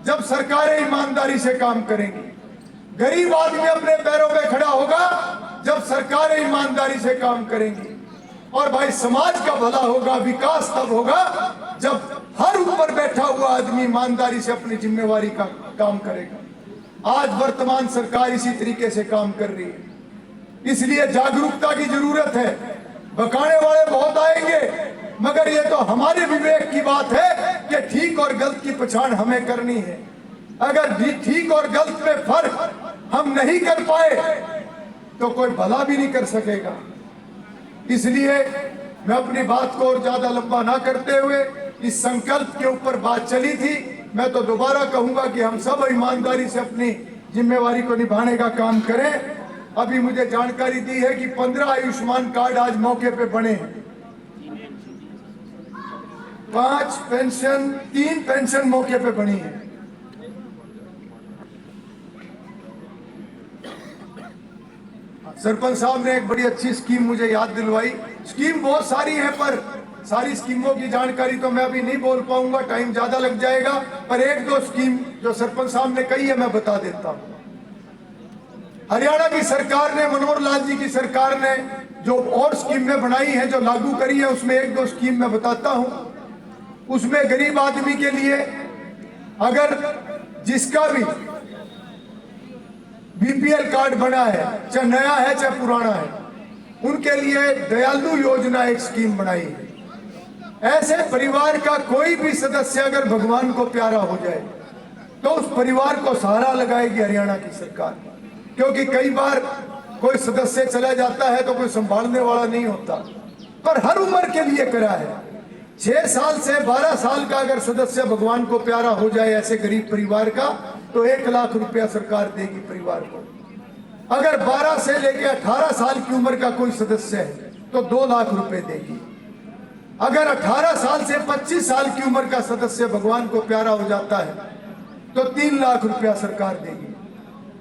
जब सरकारें ईमानदारी से काम करेंगी। गरीब आदमी अपने पैरों पे खड़ा होगा जब सरकारें ईमानदारी से काम करेंगी। और भाई समाज का भला होगा, विकास तब होगा जब हर ऊपर बैठा हुआ आदमी ईमानदारी से अपनी जिम्मेवारी का काम करेगा। आज वर्तमान सरकार इसी तरीके से काम कर रही है, इसलिए जागरूकता की जरूरत है। बकाने वाले बहुत आएंगे, मगर ये तो हमारे विवेक की बात है कि ठीक और गलत की पहचान हमें करनी है। अगर ठीक और गलत में फर्क हम नहीं कर पाए तो कोई भला भी नहीं कर सकेगा। इसलिए मैं अपनी बात को और ज्यादा लंबा ना करते हुए, इस संकल्प के ऊपर बात चली थी, मैं तो दोबारा कहूंगा कि हम सब ईमानदारी से अपनी जिम्मेवारी को निभाने का काम करें। अभी मुझे जानकारी दी है कि 15 आयुष्मान कार्ड आज मौके पे बने हैं। 5 पेंशन, 3 पेंशन मौके पे बनी है। सरपंच साहब ने एक बड़ी अच्छी स्कीम मुझे याद दिलवाई। स्कीम बहुत सारी है, पर सारी स्कीमों की जानकारी तो मैं अभी नहीं बोल पाऊंगा, टाइम ज्यादा लग जाएगा। पर एक दो स्कीम जो सरपंच साहब ने कही है मैं बता देता हूं। हरियाणा की सरकार ने, मनोहर लाल जी की सरकार ने जो और स्कीमें बनाई हैं, जो लागू करी है, उसमें एक दो स्कीम मैं बताता हूं। उसमें गरीब आदमी के लिए, अगर जिसका भी बीपीएल कार्ड बना है, चाहे नया है चाहे पुराना है, उनके लिए दयालु योजना एक स्कीम बनाई है। ऐसे परिवार का कोई भी सदस्य अगर भगवान को प्यारा हो जाए तो उस परिवार को सहारा लगाएगी हरियाणा की सरकार। क्योंकि कई बार कोई सदस्य चला जाता है तो कोई संभालने वाला नहीं होता, पर हर उम्र के लिए करा है। 6 साल से 12 साल का अगर सदस्य भगवान को प्यारा हो जाए ऐसे गरीब परिवार का, तो 1 लाख रुपया सरकार देगी परिवार को। अगर 12 से लेकर 18 साल की उम्र का कोई सदस्य है तो 2 लाख रुपए देगी। अगर 18 साल से 25 साल की उम्र का सदस्य भगवान को प्यारा हो जाता है तो 3 लाख रुपया सरकार देगी।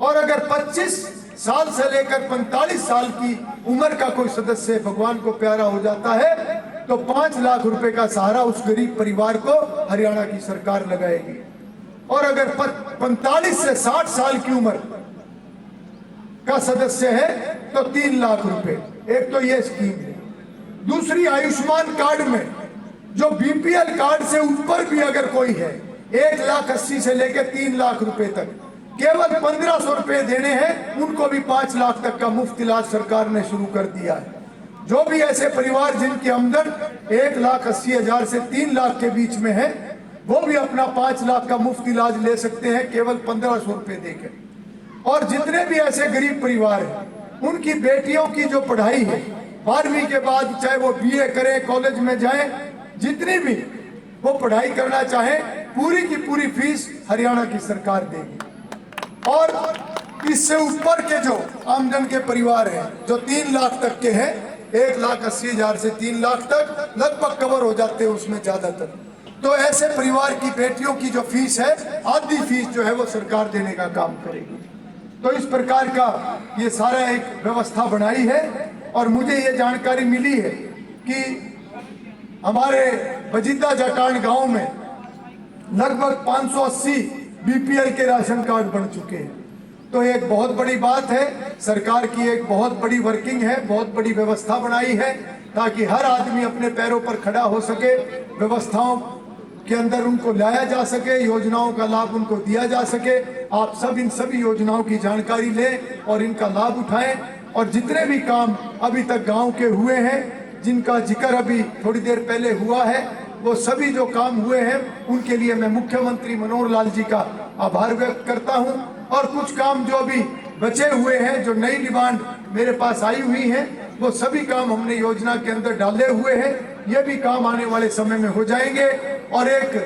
और अगर 25 साल से लेकर 45 साल की उम्र का कोई सदस्य भगवान को प्यारा हो जाता है तो 5 लाख रुपए का सहारा उस गरीब परिवार को हरियाणा की सरकार लगाएगी। और अगर 45 से 60 साल की उम्र का सदस्य है तो 3 लाख रुपए। एक तो ये स्कीम है। दूसरी, आयुष्मान कार्ड में जो बीपीएल कार्ड से ऊपर भी अगर कोई है, 1,80,000 से लेकर 3 लाख रुपए तक, केवल 1500 रुपए देने हैं, उनको भी 5 लाख तक का मुफ्त इलाज सरकार ने शुरू कर दिया है। जो भी ऐसे परिवार जिनकी आमदन 1,80,000 से 3 लाख के बीच में है, वो भी अपना 5 लाख का मुफ्त इलाज ले सकते हैं केवल 1500 रुपए देकर। और जितने भी ऐसे गरीब परिवार हैं, उनकी बेटियों की जो पढ़ाई है 12वीं के बाद, चाहे वो बीए करें, कॉलेज में जाएं, जितनी भी वो पढ़ाई करना चाहे, पूरी की पूरी फीस हरियाणा की सरकार देगी। और इससे ऊपर के जो आमदन के परिवार हैं, जो 3 लाख तक के हैं, 1,80,000 से 3 लाख तक लगभग कवर हो जाते हैं उसमें ज्यादातर। तो ऐसे परिवार की बेटियों की जो फीस है, आधी फीस जो है वो सरकार देने का काम करेगी। तो इस प्रकार का ये सारा एक व्यवस्था बनाई है। और मुझे ये जानकारी मिली है कि हमारे बजिता जटान गांव में लगभग 580 बीपीएल के राशन कार्ड बन चुके हैं। तो एक बहुत बड़ी बात है, सरकार की एक बहुत बड़ी वर्किंग है, बहुत बड़ी व्यवस्था बनाई है ताकि हर आदमी अपने पैरों पर खड़ा हो सके, व्यवस्थाओं के अंदर उनको लाया जा सके, योजनाओं का लाभ उनको दिया जा सके। आप सब इन सभी योजनाओं की जानकारी लें और इनका लाभ उठाएं। और जितने भी काम अभी तक गांव के हुए हैं, जिनका जिक्र अभी थोड़ी देर पहले हुआ है, वो सभी जो काम हुए हैं उनके लिए मैं मुख्यमंत्री मनोहर लाल जी का आभार व्यक्त करता हूं। और कुछ काम जो अभी बचे हुए हैं, जो नई डिमांड मेरे पास आई हुई है, वो सभी काम हमने योजना के अंदर डाले हुए हैं। ये भी काम आने वाले समय में हो जाएंगे। और एक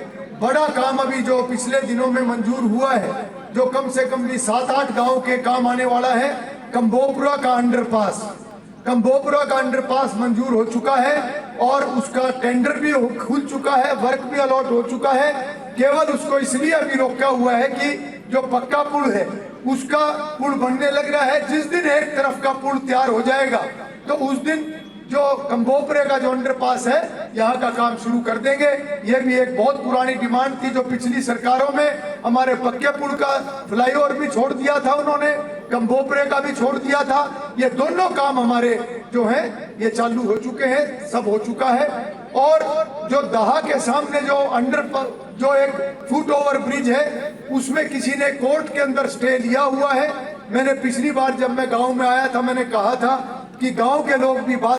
बड़ा काम अभी जो पिछले दिनों में मंजूर हुआ है, जो कम से कम भी 7-8 गाँव के काम आने वाला है, कंबोपुरा का अंडरपास। कंबोपुरा का अंडरपास मंजूर हो चुका है और उसका टेंडर भी खुल चुका है, वर्क भी अलॉट हो चुका है। केवल उसको इसलिए अभी रोका हुआ है कि जो पक्का पुल है उसका पुल बनने लग रहा है। जिस दिन एक तरफ का पुल तैयार हो जाएगा तो उस दिन जो कंबोपरे का जो अंडरपास है यहाँ का काम शुरू कर देंगे। ये भी एक बहुत पुरानी डिमांड थी जो पिछली सरकारों में हमारे पक्के पुल का फ्लाईओवर भी छोड़ दिया था उन्होंने, कंबोपरे का भी छोड़ दिया था। ये दोनों काम हमारे जो हैं ये चालू हो चुके हैं, सब हो चुका है। और जो दहा के सामने जो एक फुट ओवर ब्रिज है उसमें किसी ने कोर्ट के अंदर स्टे लिया हुआ है। मैंने पिछली बार जब मैं गांव में आया था मैंने कहा था कि गांव के लोग भी बात